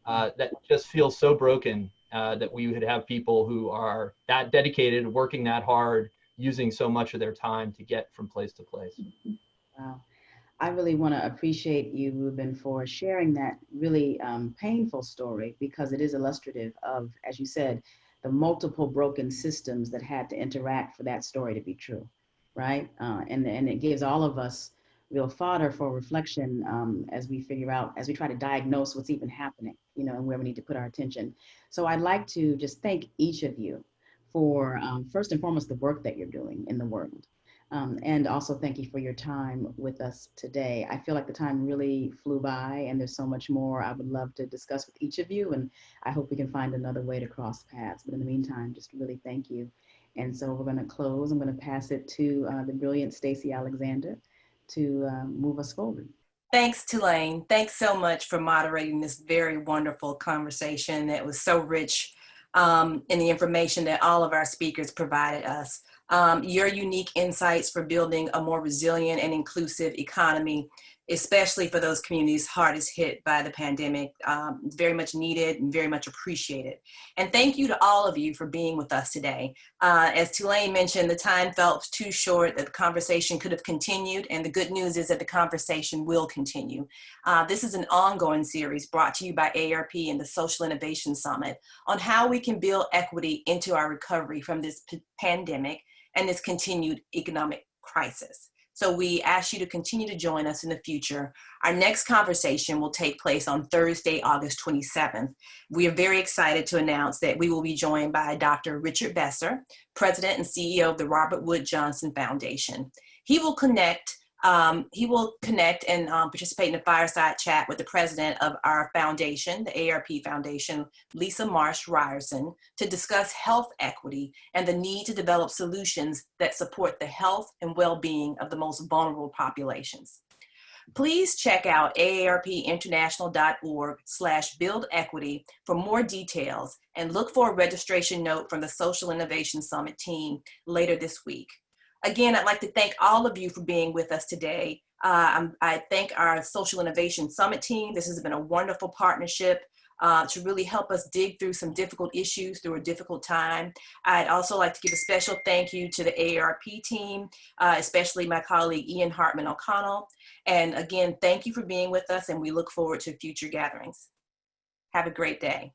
That just feels so broken that we would have people who are that dedicated, working that hard, using so much of their time to get from place to place. Wow. I really want to appreciate you, Reuben, for sharing that really painful story, because it is illustrative of, as you said, the multiple broken systems that had to interact for that story to be true, right? And it gives all of us real fodder for reflection as we figure out, as we try to diagnose what's even happening, you know, and where we need to put our attention. So I'd like to just thank each of you for, first and foremost, the work that you're doing in the world. And also thank you for your time with us today. I feel like the time really flew by, and there's so much more I would love to discuss with each of you, and I hope we can find another way to cross paths. But in the meantime, just really thank you. And so we're going to close. I'm going to pass it to the brilliant Stacey Alexander to move us forward. Thanks, Tulaine. Thanks so much for moderating this very wonderful conversation that was so rich in the information that all of our speakers provided us. Your unique insights for building a more resilient and inclusive economy, especially for those communities hardest hit by the pandemic, very much needed and very much appreciated. And thank you to all of you for being with us today. As Tulaine mentioned, the time felt too short, that the conversation could have continued, and the good news is that the conversation will continue. This is an ongoing series brought to you by AARP and the Social Innovation Summit on how we can build equity into our recovery from this pandemic and this continued economic crisis. So we ask you to continue to join us in the future. Our next conversation will take place on Thursday, August 27th. We are very excited to announce that we will be joined by Dr. Richard Besser, President and CEO of the Robert Wood Johnson Foundation. He will connect He will connect and participate in a fireside chat with the president of our foundation, the AARP Foundation, Lisa Marsh Ryerson, to discuss health equity and the need to develop solutions that support the health and well-being of the most vulnerable populations. Please check out aarpinternational.org/buildequity for more details and look for a registration note from the Social Innovation Summit team later this week. Again, I'd like to thank all of you for being with us today. I thank our Social Innovation Summit team. This has been a wonderful partnership to really help us dig through some difficult issues through a difficult time. I'd also like to give a special thank you to the AARP team, especially my colleague Ian Hartman O'Connell. And again, thank you for being with us, and we look forward to future gatherings. Have a great day.